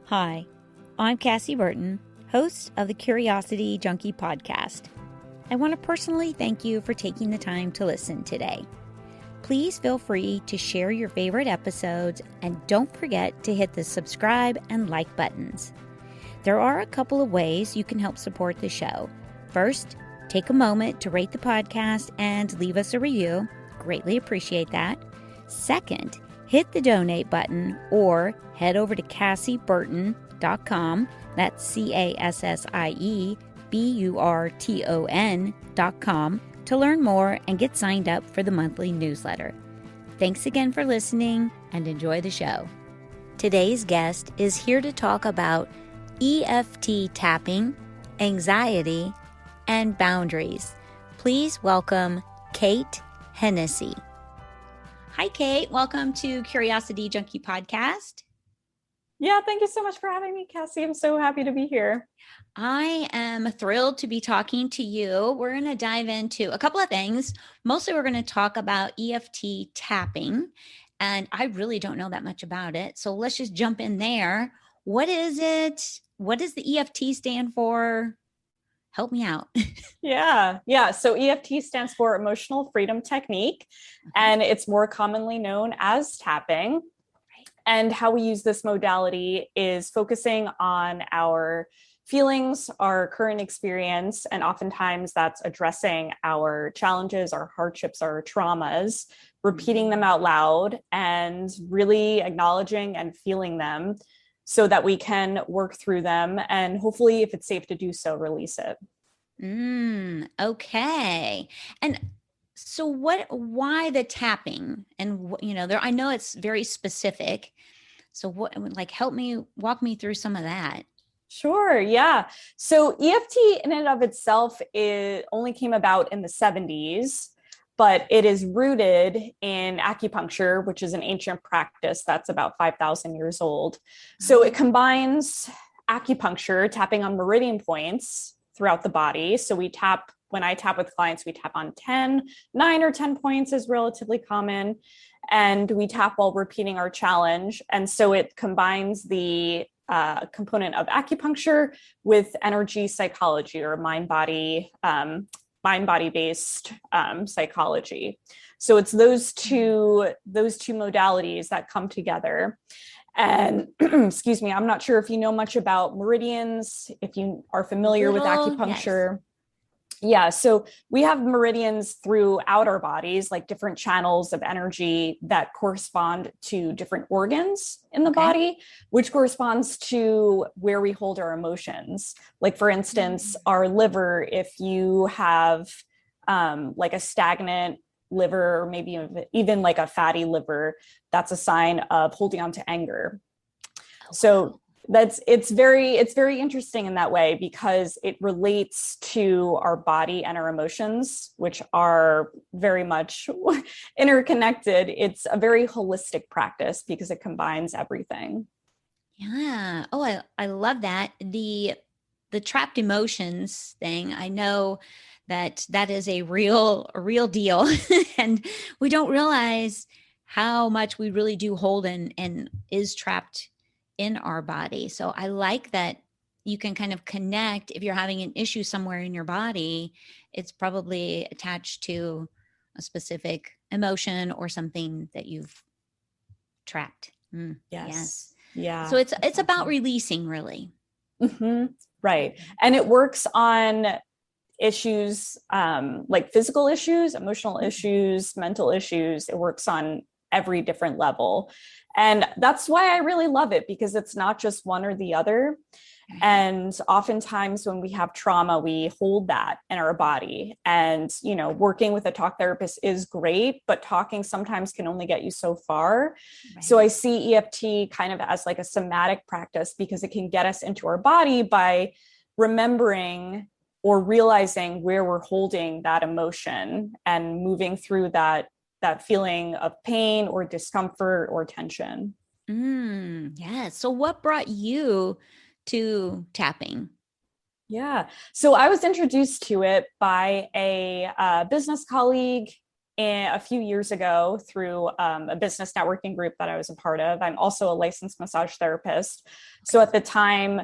Hi, I'm Cassie Burton, host of the Curiosity Junkie podcast. I want to personally thank you for taking the time to listen today. Please feel free to share your favorite episodes and don't forget to hit the subscribe and like buttons. There are a couple of ways you can help support the show. First, take a moment to rate the podcast and leave us a review. Greatly appreciate that. Second, hit the donate button or head over to CassieBurton.com. That's CassieBurton.com to learn more and get signed up for the monthly newsletter. Thanks again for listening and enjoy the show. Today's guest is here to talk about EFT tapping, anxiety, and boundaries. Please welcome Kate Hennessy. Hi, Kate. Welcome to Curiosity Junkie podcast. Yeah, thank you so much for having me, Cassie. I'm so happy to be here. I am thrilled to be talking to you. We're going to dive into a couple of things. Mostly we're going to talk about EFT tapping, and I really don't know that much about it. So let's just jump in there. What is it? What does the EFT stand for? Help me out. Yeah. So EFT stands for Emotional Freedom Technique, and it's more commonly known as tapping. And how we use this modality is focusing on our feelings, our current experience, and oftentimes that's addressing our challenges, our hardships, our traumas, repeating them out loud, and really acknowledging and feeling them so that we can work through them and hopefully, if it's safe to do so, release it. Okay. And so why the tapping? And I know it's very specific. So walk me through some of that. Sure. Yeah. So EFT in and of itself, it only came about in the 70s, but it is rooted in acupuncture, which is an ancient practice that's about 5,000 years old. So it combines acupuncture, tapping on meridian points throughout the body. So when I tap with clients, we tap on 9 or 10 points is relatively common. And we tap while repeating our challenge. And so it combines the component of acupuncture with energy psychology or mind-body based psychology. So it's those two modalities that come together. And excuse me, I'm not sure if you know much about meridians, if you are familiar with acupuncture. Yes. Yeah, so we have meridians throughout our bodies, like different channels of energy that correspond to different organs in the body, which corresponds to where we hold our emotions. Like, for instance, our liver, if you have like a stagnant liver, or maybe even like a fatty liver, that's a sign of holding on to anger. So it's very interesting in that way because it relates to our body and our emotions, which are very much interconnected. It's a very holistic practice because it combines everything. Yeah. Oh, I love that. The trapped emotions thing. I know that is a real deal. And we don't realize how much we really do hold and is trapped in our body. So I like that you can kind of connect. If you're having an issue somewhere in your body, it's probably attached to a specific emotion or something that you've trapped. Yes. Yeah. So it's about releasing, really. Mm-hmm. Right. And it works on issues like physical issues, emotional issues, mental issues. It works on every different level. And that's why I really love it, because it's not just one or the other. And oftentimes when we have trauma, we hold that in our body. And, working with a talk therapist is great, but talking sometimes can only get you so far. Right. So I see EFT kind of as like a somatic practice because it can get us into our body by remembering or realizing where we're holding that emotion and moving through that feeling of pain or discomfort or tension. Yeah. So what brought you to tapping? Yeah. So I was introduced to it by a business colleague a few years ago through a business networking group that I was a part of. I'm also a licensed massage therapist. So at the time,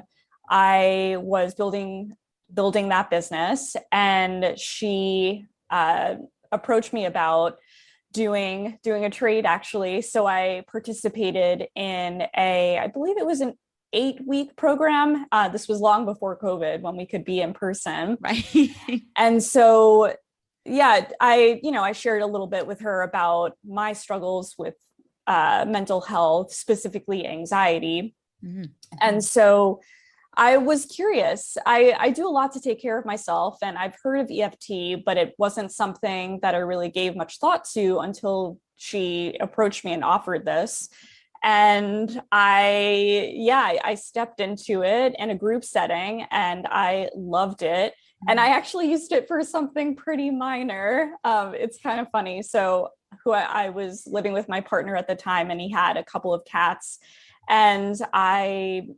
I was building that business, and she approached me about doing a trade, actually. So I participated in I believe it was an 8-week program. This was long before COVID, when we could be in person. Right. And so, yeah, I shared a little bit with her about my struggles with mental health, specifically anxiety. Mm-hmm. And so I was curious. I do a lot to take care of myself, and I've heard of EFT, but it wasn't something that I really gave much thought to until she approached me and offered this. And I stepped into it in a group setting, and I loved it. And I actually used it for something pretty minor. It's kind of funny. So I was living with my partner at the time, and he had a couple of cats. And I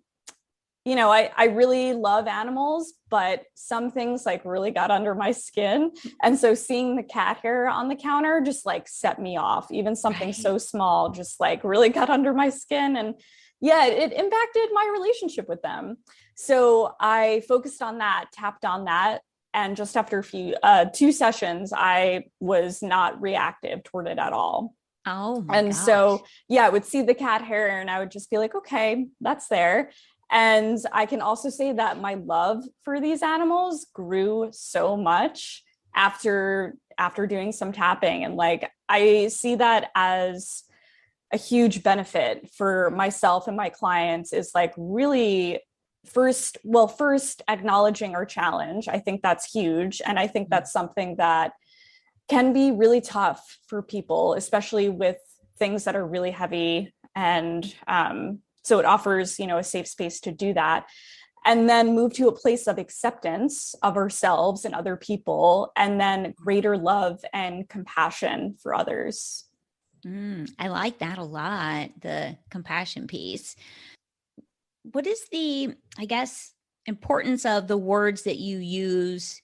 really love animals, but some things like really got under my skin. And so seeing the cat hair on the counter just like set me off. Even something so small just like really got under my skin. And yeah, it impacted my relationship with them. So I focused on that, tapped on that. And just after 2 sessions, I was not reactive toward it at all. Oh my And gosh. so, yeah, I would see the cat hair and I would just be like, okay, that's there. And I can also say that my love for these animals grew so much after doing some tapping. And like, I see that as a huge benefit for myself and my clients, is like really first acknowledging our challenge. I think that's huge. And I think that's something that can be really tough for people, especially with things that are really heavy. And so it offers, a safe space to do that. And then move to a place of acceptance of ourselves and other people, and then greater love and compassion for others. I like that a lot, the compassion piece. What is the, I guess, importance of the words that you use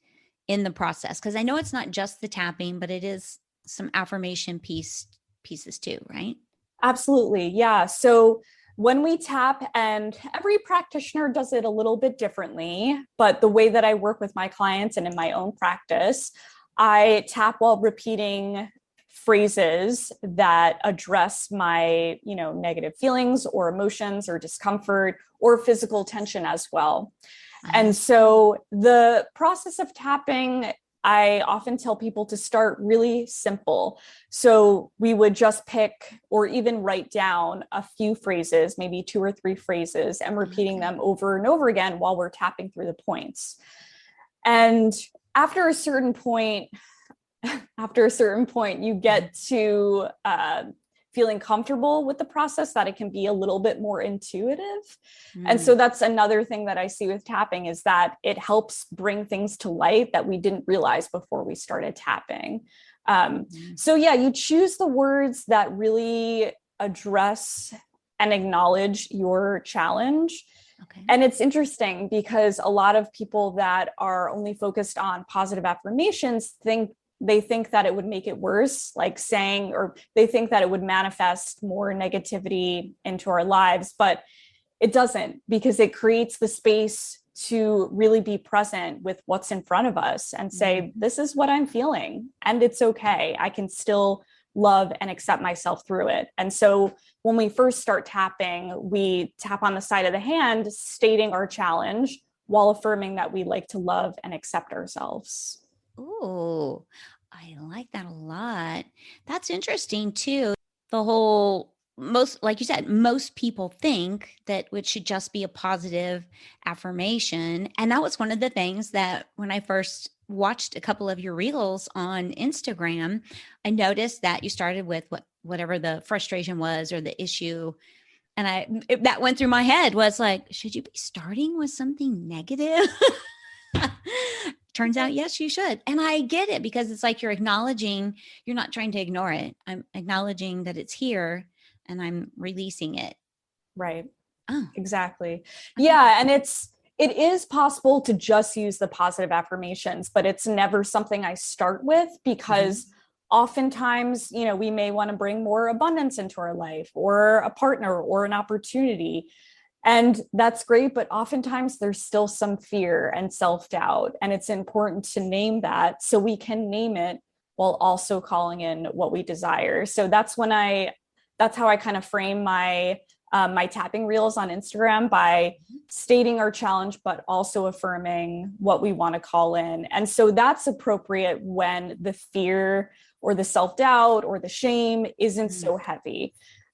in the process? Because I know it's not just the tapping, but it is some affirmation pieces too, right? Absolutely. Yeah. So when we tap, and every practitioner does it a little bit differently, but the way that I work with my clients and in my own practice, I tap while repeating phrases that address my, negative feelings or emotions or discomfort or physical tension as well. And so the process of tapping, I often tell people to start really simple. So we would just pick or even write down a few phrases, maybe 2 or 3 phrases, and repeating them over and over again while we're tapping through the points. And after a certain point, you get to feeling comfortable with the process, that it can be a little bit more intuitive. And so that's another thing that I see with tapping, is that it helps bring things to light that we didn't realize before we started tapping. So yeah, you choose the words that really address and acknowledge your challenge. Okay. And it's interesting because a lot of people that are only focused on positive affirmations think that it would make it worse, like saying, or they think that it would manifest more negativity into our lives, but it doesn't, because it creates the space to really be present with what's in front of us and say, this is what I'm feeling, and it's okay. I can still love and accept myself through it. And so when we first start tapping, we tap on the side of the hand, stating our challenge while affirming that we like to love and accept ourselves. Oh, I like that a lot. That's interesting too. The whole, like you said, most people think that it should just be a positive affirmation. And that was one of the things that when I first watched a couple of your reels on Instagram, I noticed that you started with whatever the frustration was or the issue. And that went through my head, was like, should you be starting with something negative? Turns out, yes, you should. And I get it, because it's like you're acknowledging, you're not trying to ignore it. I'm acknowledging that it's here and I'm releasing it. Right. Oh, exactly. Yeah. And it is possible to just use the positive affirmations, but it's never something I start with, because oftentimes, we may want to bring more abundance into our life, or a partner, or an opportunity. And that's great, but oftentimes there's still some fear and self-doubt. And it's important to name that so we can name it while also calling in what we desire. So that's how I kind of frame my tapping reels on Instagram, by stating our challenge, but also affirming what we want to call in. And so that's appropriate when the fear or the self-doubt or the shame isn't so heavy.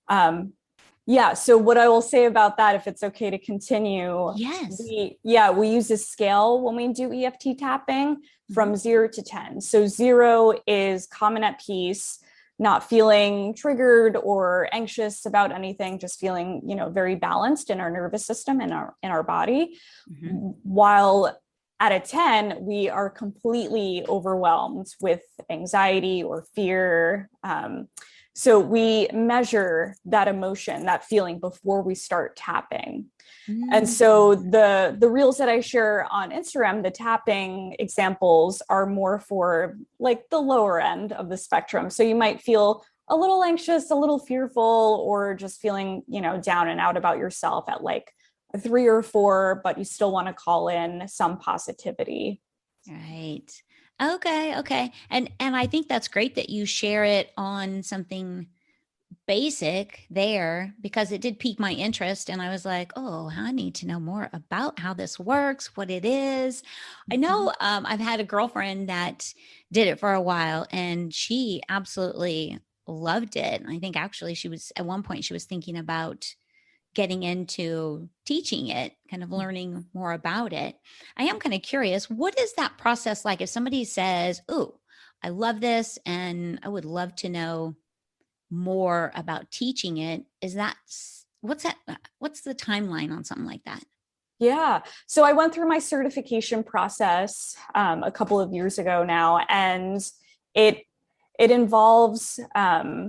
So what I will say about that, if it's okay to continue, Yes. we use a scale when we do EFT tapping from 0 to 10. So 0 is calm and at peace, not feeling triggered or anxious about anything, just feeling, very balanced in our nervous system and in our body. While at a 10, we are completely overwhelmed with anxiety or fear. So we measure that emotion, that feeling, before we start tapping. And so the reels that I share on Instagram, the tapping examples, are more for like the lower end of the spectrum. So you might feel a little anxious, a little fearful, or just feeling, down and out about yourself at like a 3 or 4, but you still want to call in some positivity. Right. Okay. And I think that's great that you share it on something basic there, because it did pique my interest. And I was like, oh, I need to know more about how this works, what it is. I know I've had a girlfriend that did it for a while, and she absolutely loved it. And I think actually at one point she was thinking about getting into teaching it, kind of learning more about it. I am kind of curious, what is that process like if somebody says, oh, I love this and I would love to know more about teaching it? What's the timeline on something like that? Yeah. So I went through my certification process a couple of years ago now, and it involves, I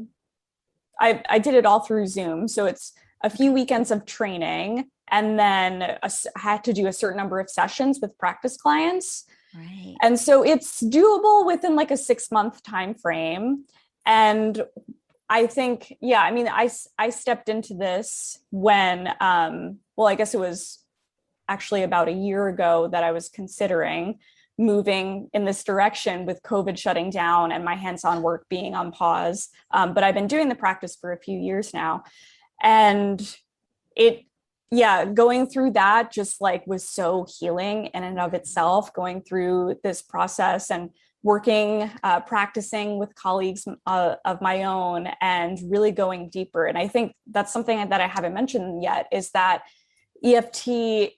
did it all through Zoom. So it's a few weekends of training, and then I had to do a certain number of sessions with practice clients. Right. And so it's doable within like a 6-month time frame. And I think, I stepped into this when, I guess it was actually about a year ago that I was considering moving in this direction, with COVID shutting down and my hands-on work being on pause. But I've been doing the practice for a few years now. And going through that just like was so healing in and of itself, going through this process and working, practicing with colleagues of my own, and really going deeper. And I think that's something that I haven't mentioned yet, is that EFT,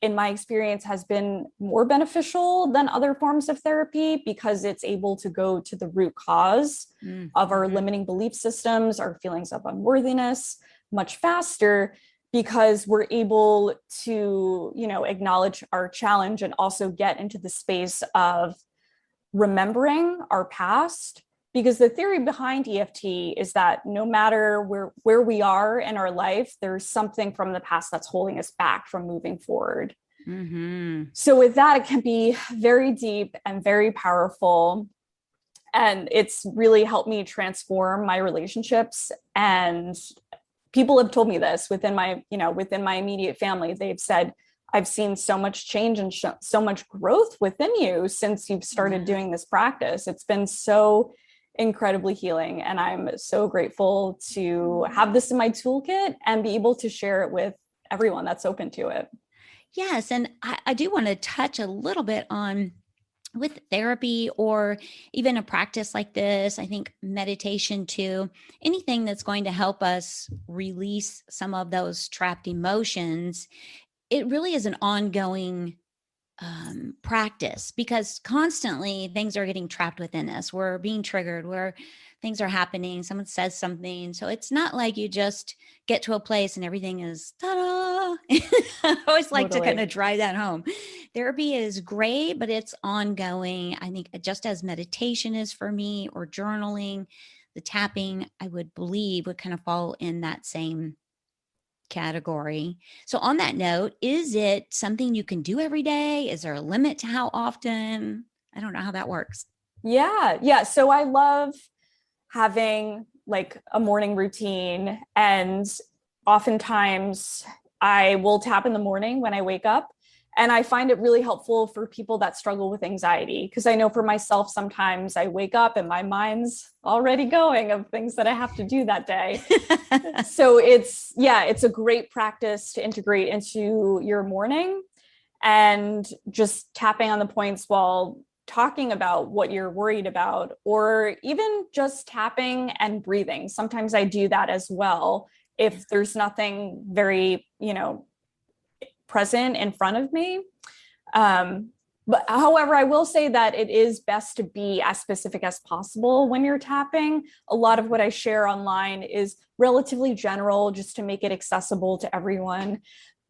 in my experience, has been more beneficial than other forms of therapy, because it's able to go to the root cause of our limiting belief systems, our feelings of unworthiness, much faster, because we're able to, acknowledge our challenge and also get into the space of remembering our past. Because the theory behind EFT is that no matter where we are in our life, there's something from the past that's holding us back from moving forward. So with that, it can be very deep and very powerful. And it's really helped me transform my relationships. And people have told me this within my immediate family. They've said, I've seen so much change and so much growth within you since you've started doing this practice. It's been so incredibly healing. And I'm so grateful to have this in my toolkit and be able to share it with everyone that's open to it. Yes. And I do want to touch a little bit on, with therapy or even a practice like this, I think meditation too, anything that's going to help us release some of those trapped emotions, it really is an ongoing practice, because constantly things are getting trapped within us. We're being triggered, where things are happening. Someone says something. So it's not like you just get to a place and everything is ta-da. I always like to kind of drive that home. Therapy is great, but it's ongoing. I think just as meditation is for me, or journaling, the tapping, I would believe, would kind of fall in that same category. So on that note, is it something you can do every day? Is there a limit to how often? I don't know how that works. Yeah. So I love having like a morning routine, and oftentimes I will tap in the morning when I wake up. And I find it really helpful for people that struggle with anxiety, because I know for myself, sometimes I wake up and my mind's already going of things that I have to do that day. So it's a great practice to integrate into your morning, and just tapping on the points while talking about what you're worried about, or even just tapping and breathing. Sometimes I do that as well if there's nothing very, present in front of me. But however, I will say that it is best to be as specific as possible when you're tapping. A lot of what I share online is relatively general, just to make it accessible to everyone.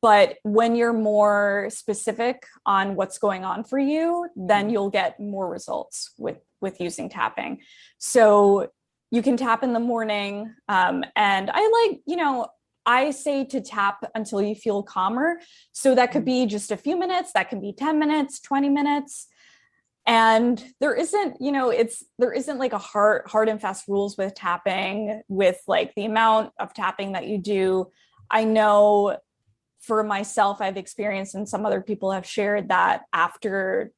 But when you're more specific on what's going on for you, then you'll get more results with using tapping. So you can tap in the morning. And I say to tap until you feel calmer. So that could be just a few minutes, that can be 10 minutes, 20 minutes. And there isn't like a hard and fast rules with tapping, with like the amount of tapping that you do. I know for myself, I've experienced, and some other people have shared, that after,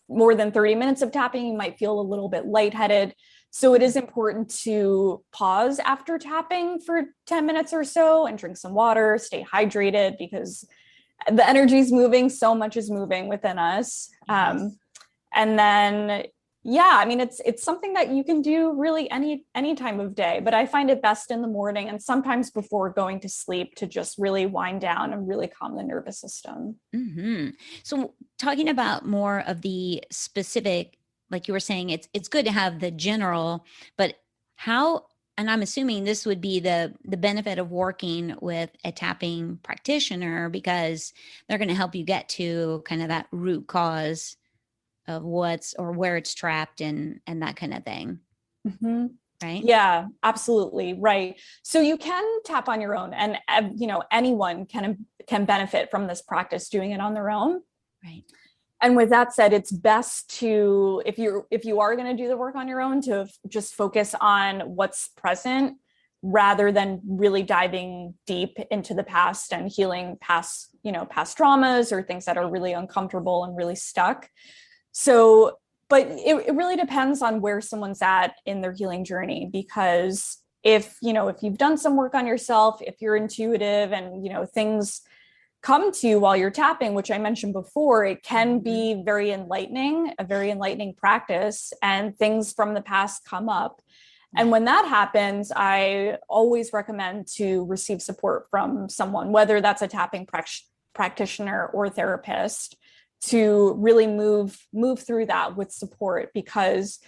more than 30 minutes of tapping, you might feel a little bit lightheaded. So it is important to pause after tapping for 10 minutes or so and drink some water, stay hydrated, because the energy is moving, so much is moving within us. Yes. And then, it's something that you can do really any time of day, but I find it best in the morning and sometimes before going to sleep, to just really wind down and really calm the nervous system. Mm-hmm. So talking about more of the specific, like you were saying, it's good to have the general, but how, and I'm assuming this would be the benefit of working with a tapping practitioner, because they're going to help you get to kind of that root cause of where it's trapped and that kind of thing. Mm-hmm. Right? Yeah, absolutely. Right. So you can tap on your own, and anyone can benefit from this practice doing it on their own. Right. And with that said, it's best to, if you are going to do the work on your own, to just focus on what's present, rather than really diving deep into the past and healing past traumas or things that are really uncomfortable and really stuck. So, but it really depends on where someone's at in their healing journey, because if you've done some work on yourself, if you're intuitive and, things come to you while you're tapping, which I mentioned before, it can be a very enlightening practice, and things from the past come up. And when that happens, I always recommend to receive support from someone, whether that's a tapping practitioner or therapist, to really move through that with support, because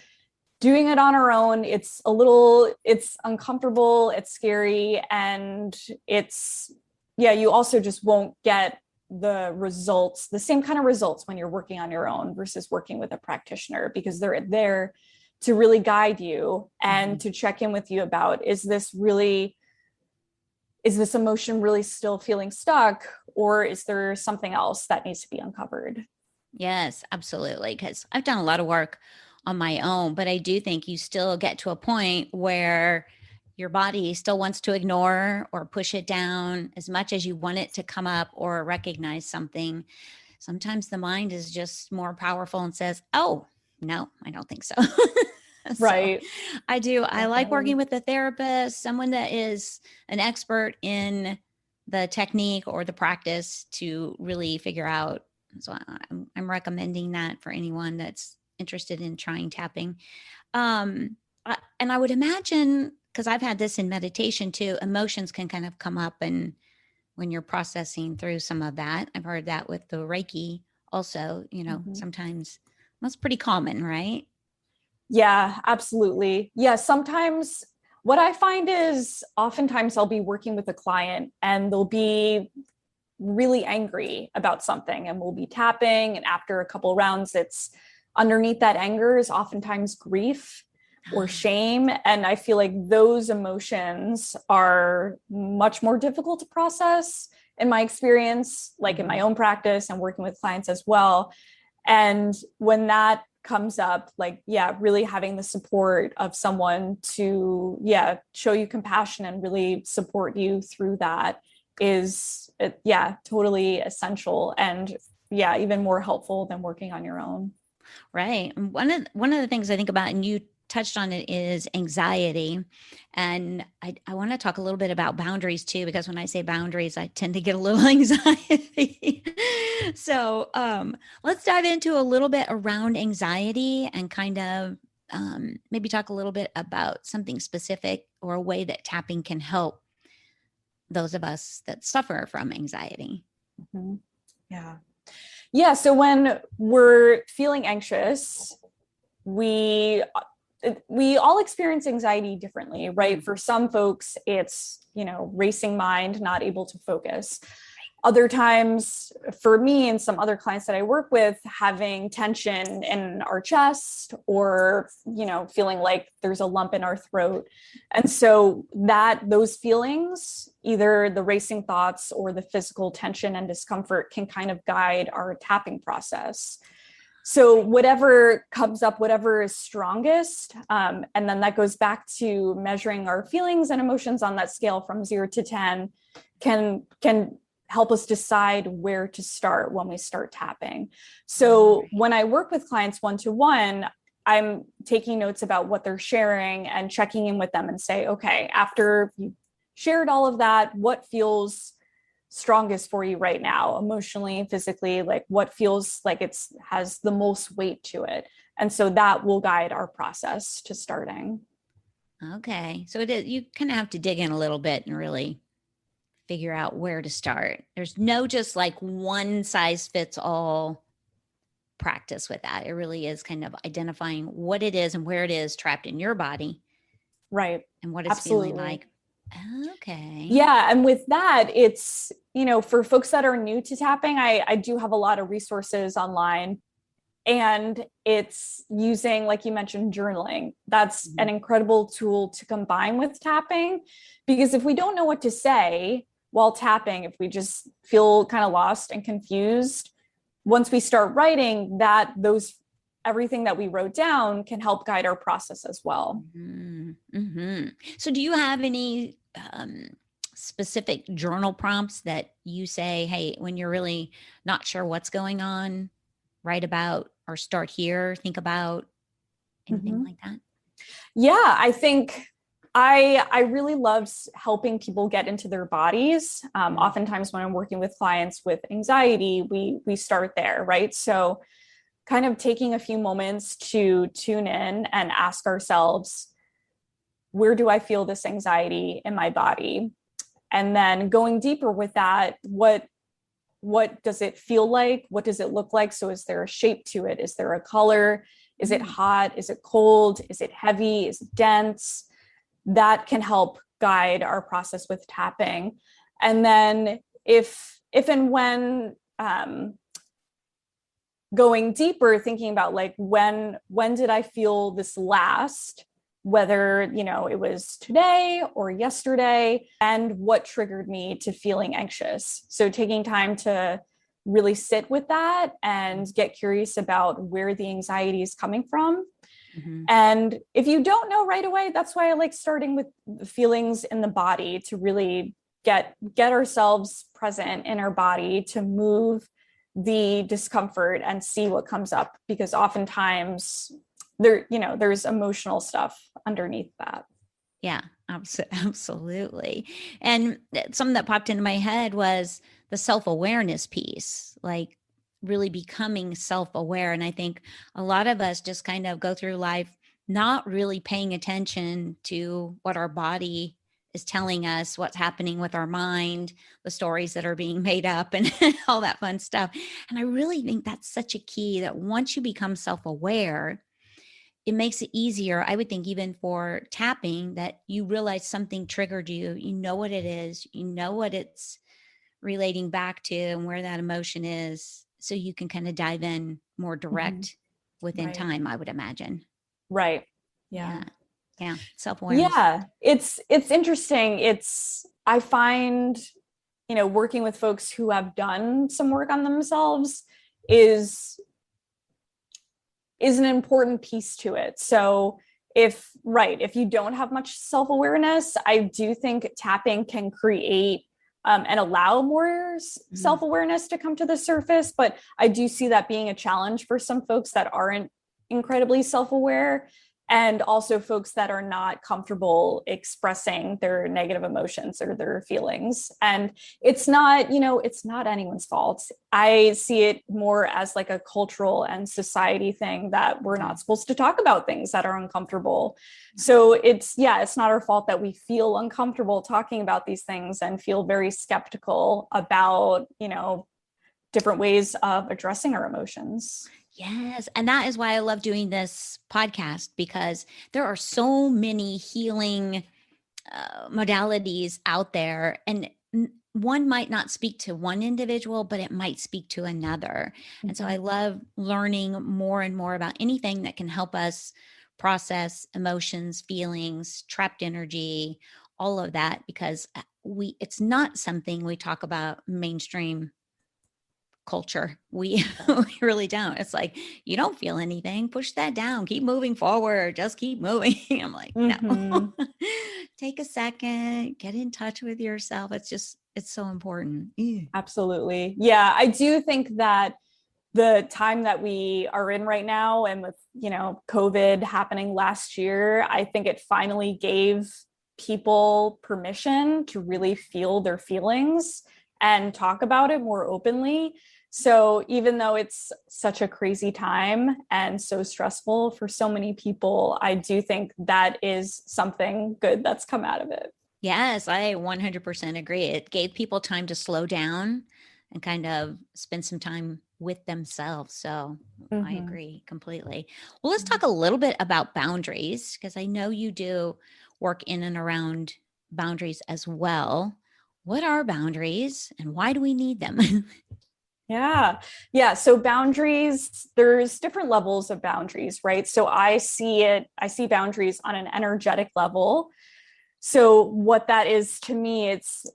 doing it on our own, it's uncomfortable, it's scary, and you also just won't get the same kind of results when you're working on your own versus working with a practitioner, because they're there to really guide you and to check in with you about, is this emotion really still feeling stuck, or is there something else that needs to be uncovered? Yes, absolutely. Because I've done a lot of work on my own, but I do think you still get to a point where your body still wants to ignore or push it down as much as you want it to come up or recognize something. Sometimes the mind is just more powerful and says, oh, no, I don't think so. Right. So I do. I like working with a therapist, someone that is an expert in the technique or the practice, to really figure out. So I'm recommending that for anyone that's interested in trying tapping. And I would imagine, because I've had this in meditation too, emotions can kind of come up, and when you're processing through some of that, I've heard that with the Reiki also, sometimes that's pretty common, right? Yeah, absolutely. Yeah. Sometimes what I find is, oftentimes I'll be working with a client and they'll be really angry about something, and we'll be tapping, and after a couple rounds, it's underneath that anger is oftentimes grief or shame. And I feel like those emotions are much more difficult to process in my experience, like in my own practice and working with clients as well. And when that comes up, like, yeah, really having the support of someone to, yeah, show you compassion and really support you through that is, yeah, totally essential. And yeah, even more helpful than working on your own. Right. And one of the things I think about, and you touched on it, is anxiety. And I want to talk a little bit about boundaries too, because when I say boundaries, I tend to get a little anxiety. So let's dive into a little bit around anxiety and kind of maybe talk a little bit about something specific or a way that tapping can help those of us that suffer from anxiety. Mm-hmm. Yeah. Yeah. So when we're feeling anxious, we all experience anxiety differently, right? For some folks, it's, racing mind, not able to focus. Other times, for me and some other clients that I work with, having tension in our chest or, feeling like there's a lump in our throat. And so those feelings, either the racing thoughts or the physical tension and discomfort, can kind of guide our tapping process. So whatever comes up, whatever is strongest, and then that goes back to measuring our feelings and emotions on that scale from 0 to 10, can help us decide where to start when we start tapping. So when I work with clients one-to-one, I'm taking notes about what they're sharing and checking in with them and say, okay, after you shared all of that, what feels strongest for you right now, emotionally, physically, like what feels like has the most weight to it. And so that will guide our process to starting. Okay. So you kind of have to dig in a little bit and really figure out where to start. There's no just like one size fits all practice with that. It really is kind of identifying what it is and where it is trapped in your body. Right. And what it's Absolutely. feeling like. Okay. Yeah. And with that, it's, for folks that are new to tapping, I do have a lot of resources online. And it's using, like you mentioned, journaling. That's an incredible tool to combine with tapping, because if we don't know what to say while tapping, if we just feel kind of lost and confused, once we start writing, everything that we wrote down can help guide our process as well. Mm-hmm. So do you have any specific journal prompts that you say, hey, when you're really not sure what's going on, write about or start here, think about anything like that? Yeah, I think I really love helping people get into their bodies. Oftentimes when I'm working with clients with anxiety, we start there, right? So kind of taking a few moments to tune in and ask ourselves, where do I feel this anxiety in my body? And then going deeper with that, what does it feel like? What does it look like? So is there a shape to it? Is there a color? Is it hot? Is it cold? Is it heavy? Is it dense? That can help guide our process with tapping. And then if and when going deeper, thinking about like when did I feel this last, whether it was today or yesterday, and what triggered me to feeling anxious. So taking time to really sit with that and get curious about where the anxiety is coming from. And if you don't know right away, that's why I like starting with the feelings in the body, to really get ourselves present in our body, to move the discomfort and see what comes up, because oftentimes there's emotional stuff underneath that. Yeah, absolutely. And something that popped into my head was the self-awareness piece, like really becoming self-aware. And I think a lot of us just kind of go through life not really paying attention to what our body is telling us, what's happening with our mind, the stories that are being made up, and all that fun stuff. And I really think that's such a key, that once you become self-aware, it makes it easier, I would think, even for tapping, that you realize something triggered you, you know what it is, you know what it's relating back to and where that emotion is. So you can kind of dive in more direct within time, I would imagine. Right. Yeah. Yeah. Self-awareness. Yeah. It's interesting. I find, working with folks who have done some work on themselves is is an important piece to it. So if you don't have much self-awareness, I do think tapping can create and allow more self-awareness to come to the surface. But I do see that being a challenge for some folks that aren't incredibly self-aware, and also folks that are not comfortable expressing their negative emotions or their feelings. And it's not, it's not anyone's fault. I see it more as like a cultural and society thing that we're not supposed to talk about things that are uncomfortable. So it's not our fault that we feel uncomfortable talking about these things and feel very skeptical about, different ways of addressing our emotions. Yes. And that is why I love doing this podcast, because there are so many healing modalities out there. And one might not speak to one individual, but it might speak to another. And so I love learning more and more about anything that can help us process emotions, feelings, trapped energy, all of that, because it's not something we talk about mainstream culture. We really don't. It's like, you don't feel anything, push that down, keep moving forward, just keep moving. I'm like, no. Take a second, get in touch with yourself. It's so important. Absolutely. Yeah, I do think that the time that we are in right now, and with, COVID happening last year, I think it finally gave people permission to really feel their feelings and talk about it more openly. So even though it's such a crazy time and so stressful for so many people, I do think that is something good that's come out of it. Yes, I 100% agree. It gave people time to slow down and kind of spend some time with themselves. So I agree completely. Well, let's talk a little bit about boundaries, because I know you do work in and around boundaries as well. What are boundaries and why do we need them? Yeah. So boundaries, there's different levels of boundaries, right? So I see boundaries on an energetic level. So what that is to me, it's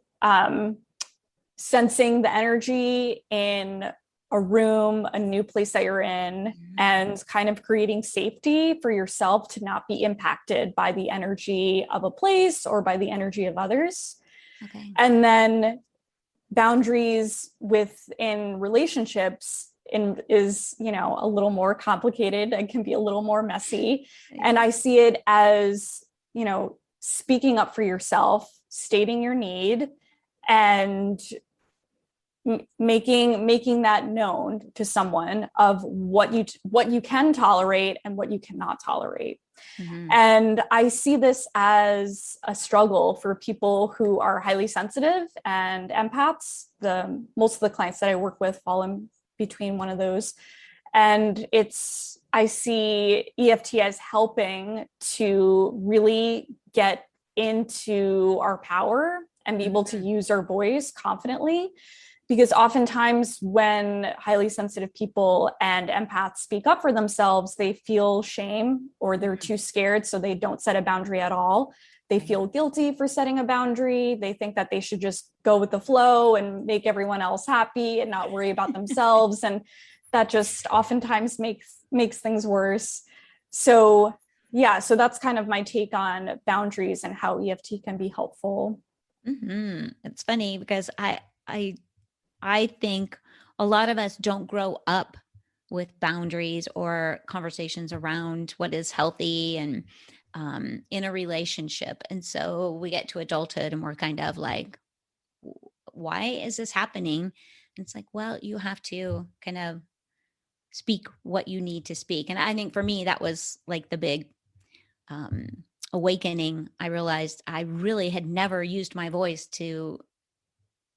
sensing the energy in a room, a new place that you're in, and kind of creating safety for yourself to not be impacted by the energy of a place or by the energy of others. Okay. And then boundaries within relationships is a little more complicated and can be a little more messy. And I see it as, speaking up for yourself, stating your need, and making that known to someone of what you can tolerate and what you cannot tolerate. And I see this as a struggle for people who are highly sensitive and empaths. Most of the clients that I work with fall in between one of those. And I see EFT as helping to really get into our power and be able to use our voice confidently. Because oftentimes when highly sensitive people and empaths speak up for themselves, they feel shame or they're too scared, so they don't set a boundary at all. They feel guilty for setting a boundary. They think that they should just go with the flow and make everyone else happy and not worry about themselves. And that just oftentimes makes things worse. So that's kind of my take on boundaries and how EFT can be helpful. It's funny because I think a lot of us don't grow up with boundaries or conversations around what is healthy and in a relationship. And so we get to adulthood and we're kind of like, why is this happening? And it's like, well, you have to kind of speak what you need to speak. And I think for me, that was like the big awakening. I realized I really had never used my voice to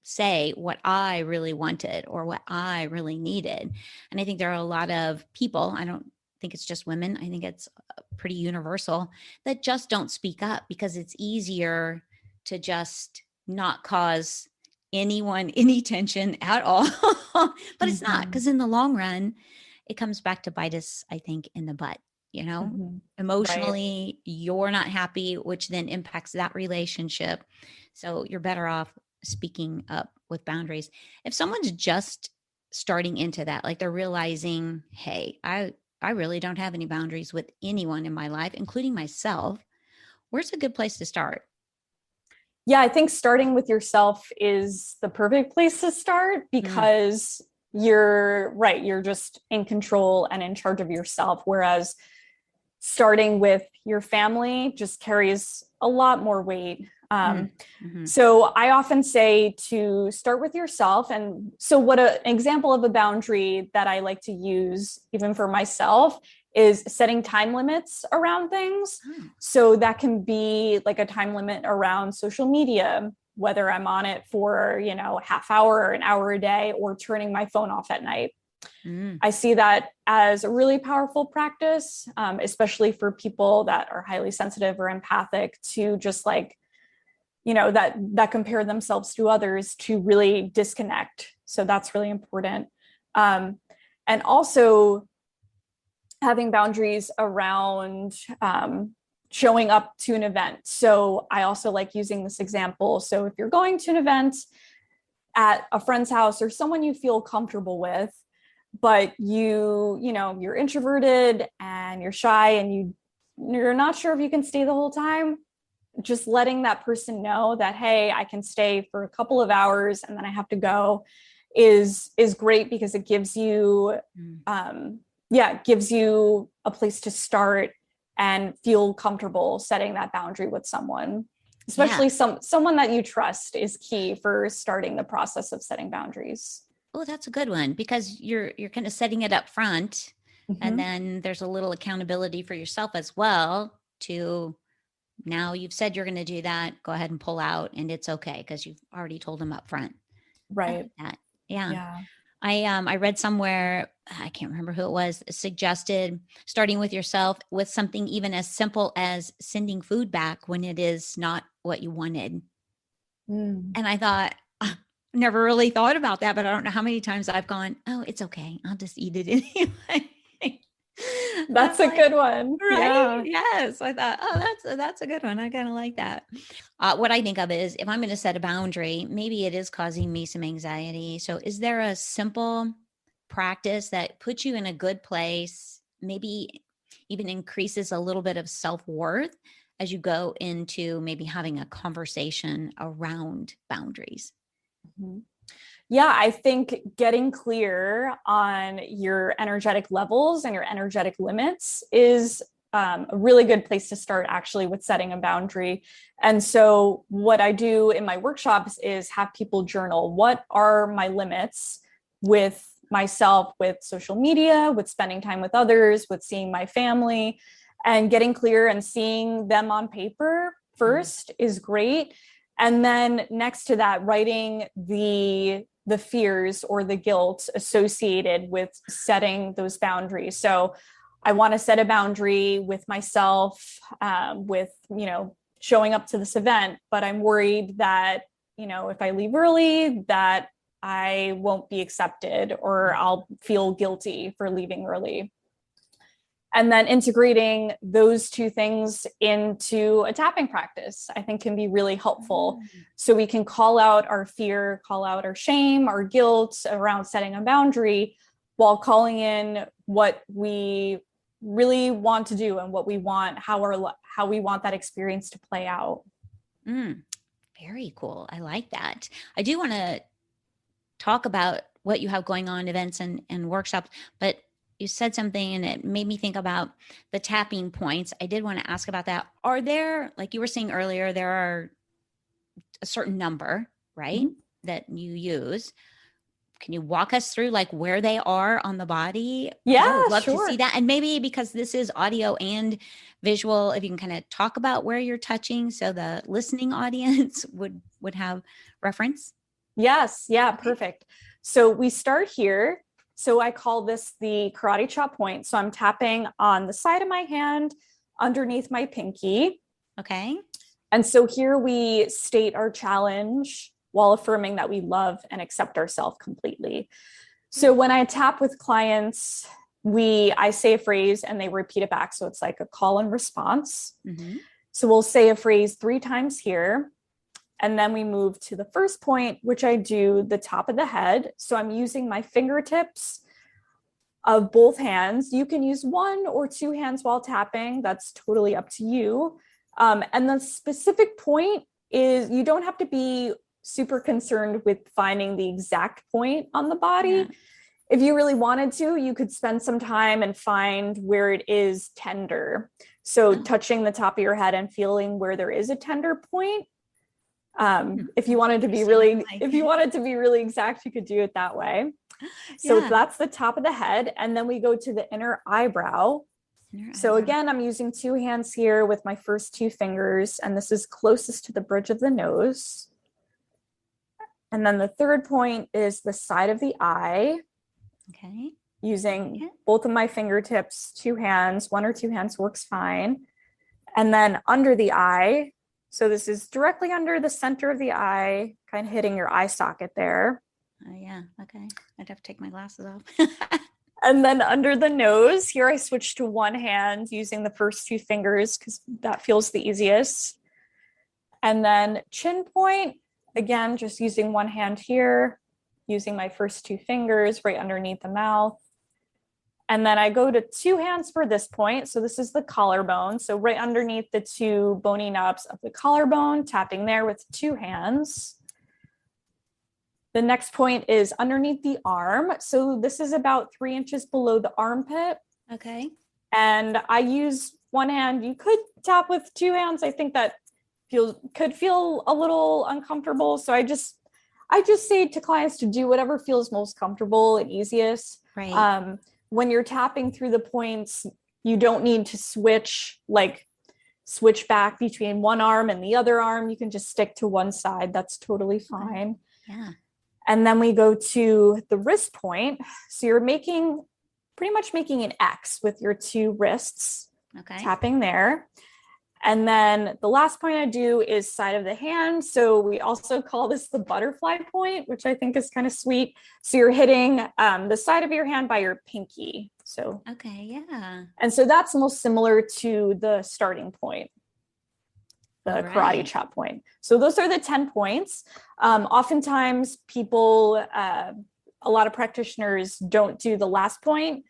say what I really wanted or what I really needed. And I think there are a lot of people, I don't think it's just women, I think it's pretty universal, that just don't speak up because it's easier to just not cause anyone any tension at all. But it's not, because in the long run, it comes back to bite us, I think, in the butt. Emotionally, you're not happy, which then impacts that relationship. So you're better off speaking up with boundaries. If someone's just starting into that, like they're realizing, hey, I I really don't have any boundaries with anyone in my life, including myself. Where's a good place to start? Yeah, I think starting with yourself is the perfect place to start Mm, because you're right, you're just in control and in charge of yourself. Whereas starting with your family just carries a lot more weight. mm, mhm. So I often say to start with yourself. And so, an example of a boundary that I like to use, even for myself, is setting time limits around things. Oh, So that can be like a time limit around social media, whether I'm on it for, a half hour or an hour a day, or turning my phone off at night. mm, I see that as a really powerful practice, especially for people that are highly sensitive or empathic, to just like, that compare themselves to others, to really disconnect. So that's really important. Um, and also having boundaries around showing up to an event. So I also like using this example. So if you're going to an event at a friend's house or someone you feel comfortable with, but you're introverted and you're shy and you're not sure if you can stay the whole time, just letting that person know that, hey, I can stay for a couple of hours and then I have to go, is great, because it gives you mm. gives you a place to start and feel comfortable setting that boundary with someone, Yeah. especially someone that you trust, is key for starting the process of setting boundaries. Oh, that's a good one because you're kind of setting it up front, and Mm-hmm. then there's a little accountability for yourself as well to now you've said you're going to do that, go ahead and pull out and it's okay because you've already told them up front. I Right. like that. Yeah. Yeah. I read somewhere, I can't remember who it was, suggested starting with yourself with something even as simple as sending food back when it is not what you wanted. Mm. And I thought, never really thought about that, but I don't know how many times I've gone, oh, it's okay. I'll just eat it anyway. I'm That's a like, good one. right? Yeah. Yes. I thought, oh, that's a good one. I kind of like that. What I think of is if I'm going to set a boundary, maybe it is causing me some anxiety. So, is there a simple practice that puts you in a good place? Maybe even increases a little bit of self worth as you go into maybe having a conversation around boundaries. Mhm. Yeah, I think getting clear on your energetic levels and your energetic limits is a really good place to start, actually, with setting a boundary. And so, what I do in my workshops is have people journal: what are my limits with myself, with social media, with spending time with others, with seeing my family, and getting clear and seeing them on paper Mm. first is great. And then next to that, writing the fears or the guilt associated with setting those boundaries. So I want to set a boundary with myself, with, showing up to this event, but I'm worried that, if I leave early, that I won't be accepted, or I'll feel guilty for leaving early. And then integrating those two things into a tapping practice, I think, can be really helpful. Mm. So we can call out our fear, call out our shame, our guilt around setting a boundary, while calling in what we really want to do and what we want, how we want that experience to play out. Mm. Very cool. I like that. I do want to talk about what you have going on, events and workshops, but you said something and it made me think about the tapping points. I did want to ask about that. Are there, like you were saying earlier, there are a certain number, right, Mhm. that you use? Can you walk us through like where they are on the body? Because I would Yeah, love to see sure. that. And maybe because this is audio and visual, if you can kind of talk about where you're touching so the listening audience would have reference. Yes. Yeah, Okay. perfect. So we start here. So I call this the karate chop point. So I'm tapping on the side of my hand underneath my pinky. Okay. And so here we state our challenge while affirming that we love and accept ourselves completely. So when I tap with clients, I say a phrase and they repeat it back. So it's like a call and response. Mm-hmm. So we'll say a phrase 3 times here. And then we move to the first point, which I do the top of the head. So I'm using my fingertips of both hands. You can use one or two hands while tapping. That's totally up to you. And the specific point is you don't have to be super concerned with finding the exact point on the body. Yeah. If you really wanted to, you could spend some time and find where it is tender. So touching the top of your head and feeling where there is a tender point. If you wanted to be really exact, you could do it that way. So that's the top of the head. And then we go to the inner eyebrow. Again, I'm using two hands here with my first two fingers, and this is closest to the bridge of the nose. And then the third point is the side of the eye. Okay. Using both of my fingertips, two hands, one or two hands works fine. And then under the eye. So this is directly under the center of the eye, kind of hitting your eye socket there. Oh, yeah. Okay. I'd have to take my glasses off. And then under the nose, here I switch to one hand using the first two fingers because that feels the easiest. And then chin point, again, just using one hand here, using my first two fingers right underneath the mouth. And then I go to two hands for this point. So this is the collarbone. So right underneath the two bony knobs of the collarbone, tapping there with two hands. The next point is underneath the arm. So this is about 3 inches below the armpit. Okay. And I use one hand. You could tap with two hands. I think that could feel a little uncomfortable. So I just say to clients to do whatever feels most comfortable and easiest. Right. When you're tapping through the points, you don't need to switch back between one arm and the other arm. You can just stick to one side. That's totally fine. Yeah. And then we go to the wrist point. So you're pretty much making an X with your two wrists, tapping there. And then the last point I do is side of the hand. So we also call this the butterfly point, which I think is kind of sweet. So you're hitting the side of your hand by your pinky. So, okay, yeah. And so that's most similar to the starting point, the karate chop point. So those are the 10 points. Oftentimes people, a lot of practitioners don't do the last point.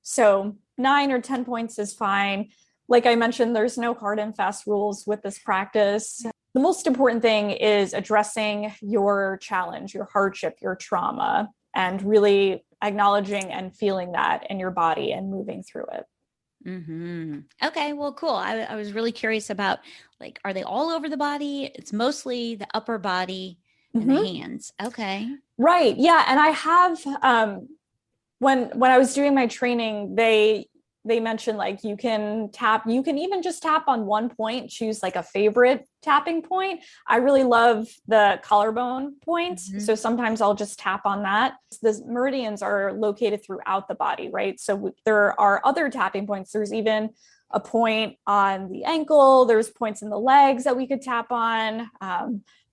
So 9 or 10 points is fine. Like I mentioned, there's no hard and fast rules with this practice. The most important thing is addressing your challenge, your hardship, your trauma, and really acknowledging and feeling that in your body and moving through it. Mm-hmm. Okay, well, cool. I was really curious about, like, are they all over the body? It's mostly the upper body and the hands. Okay. Right. Yeah. And I have, when I was doing my training, they mentioned like you can even just tap on one point, choose like a favorite tapping point. I really love the collarbone point. So sometimes I'll just tap on that. The meridians are located throughout the body, right? So there are other tapping points. There's even a point on the ankle. There's points in the legs that we could tap on.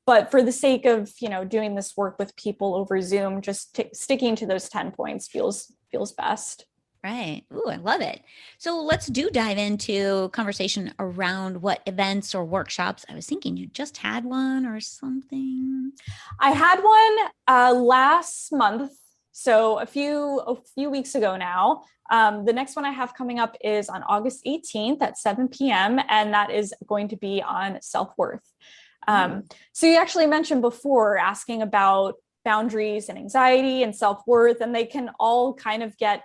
But for the sake of, doing this work with people over Zoom, just sticking to those 10 points feels best. Right. Ooh, I love it. So let's dive into conversation around what events or workshops. I was thinking you just had one or something. I had one last month. So a few weeks ago now. The next one I have coming up is on August 18th at 7 p.m. And that is going to be on self-worth. So you actually mentioned before asking about boundaries and anxiety and self-worth, and they can all kind of get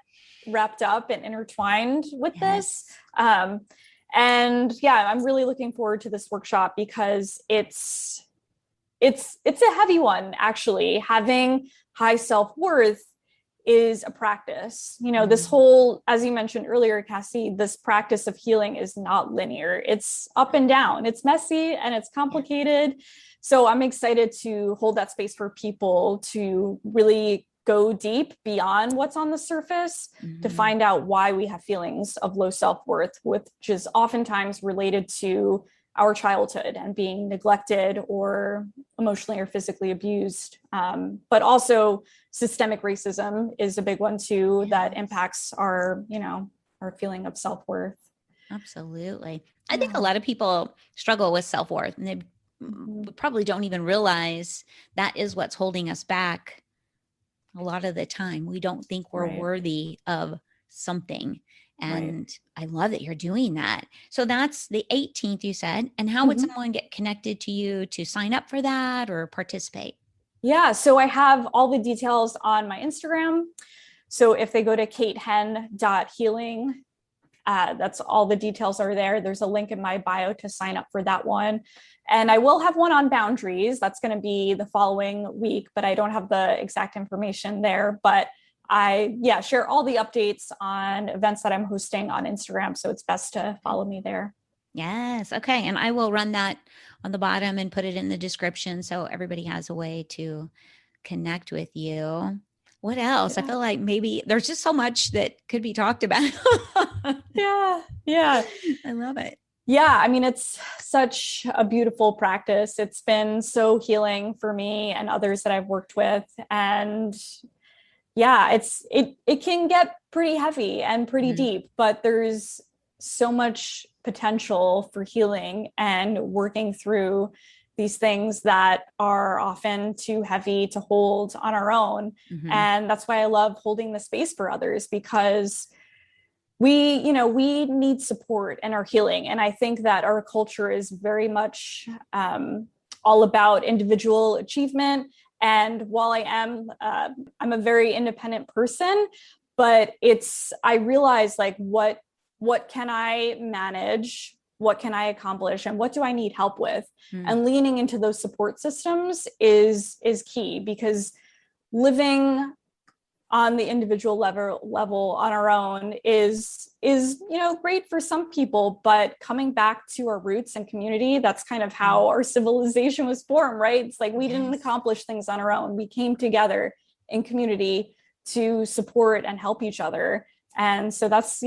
wrapped up and intertwined with this. And yeah, I'm really looking forward to this workshop because it's a heavy one, actually. Having high self-worth is a practice. This whole, as you mentioned earlier, Cassie, this practice of healing is not linear. It's up and down. It's messy and it's complicated. So I'm excited to hold that space for people to really go deep beyond what's on the surface to find out why we have feelings of low self-worth, which is oftentimes related to our childhood and being neglected or emotionally or physically abused. But also systemic racism is a big one too, that impacts our feeling of self-worth. Absolutely. I think a lot of people struggle with self-worth, and they probably don't even realize that is what's holding us back a lot of the time. We don't think we're Right. worthy of something. Right. And I love that you're doing that. So that's the 18th, you said. And how would Mhm. someone get connected to you to sign up for that or participate? Yeah, so I have all the details on my Instagram. So if they go to katehen.healing, that's all the details are there. There's a link in my bio to sign up for that one. And I will have one on boundaries. That's going to be the following week, but I don't have the exact information there. But I, share all the updates on events that I'm hosting on Instagram. So it's best to follow me there. Yes. Okay. And I will run that on the bottom and put it in the description so everybody has a way to connect with you. What else? I Yeah. feel like maybe there's just so much that could be talked about. Yeah. Yeah. I love it. Yeah, I mean, it's such a beautiful practice. It's been so healing for me and others that I've worked with. And yeah, it can get pretty heavy and pretty deep, but there's so much potential for healing and working through these things that are often too heavy to hold on our own. Mm-hmm. And that's why I love holding the space for others, because we need support in our healing. And I think that our culture is very much all about individual achievement. And while I'm a very independent person, but I realize like what can I manage? What can I accomplish? And what do I need help with? And leaning into those support systems is key, because living on the individual level on our own is great for some people, but coming back to our roots and community, that's kind of how our civilization was formed, right? It's like we didn't accomplish things on our own. We came together in community to support and help each other. And so that's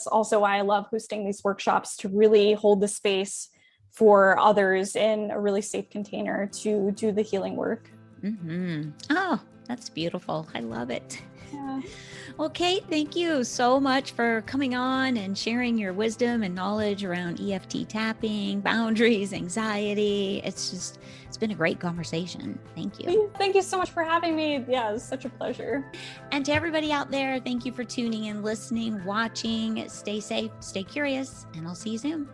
also why I love hosting these workshops, to really hold the space for others in a really safe container to do the healing work. Mm-hmm. Oh, that's beautiful. I love it. Yeah. Well, Kate, thank you so much for coming on and sharing your wisdom and knowledge around EFT tapping, boundaries, anxiety. It's been a great conversation. Thank you. Thank you so much for having me. Yeah, it was such a pleasure. And to everybody out there, thank you for tuning in, listening, watching. Stay safe, stay curious, and I'll see you soon.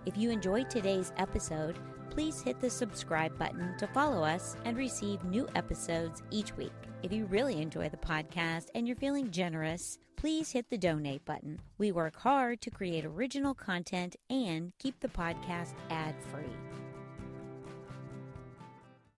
If you enjoyed today's episode, please hit the subscribe button to follow us and receive new episodes each week. If you really enjoy the podcast and you're feeling generous, please hit the donate button. We work hard to create original content and keep the podcast ad-free.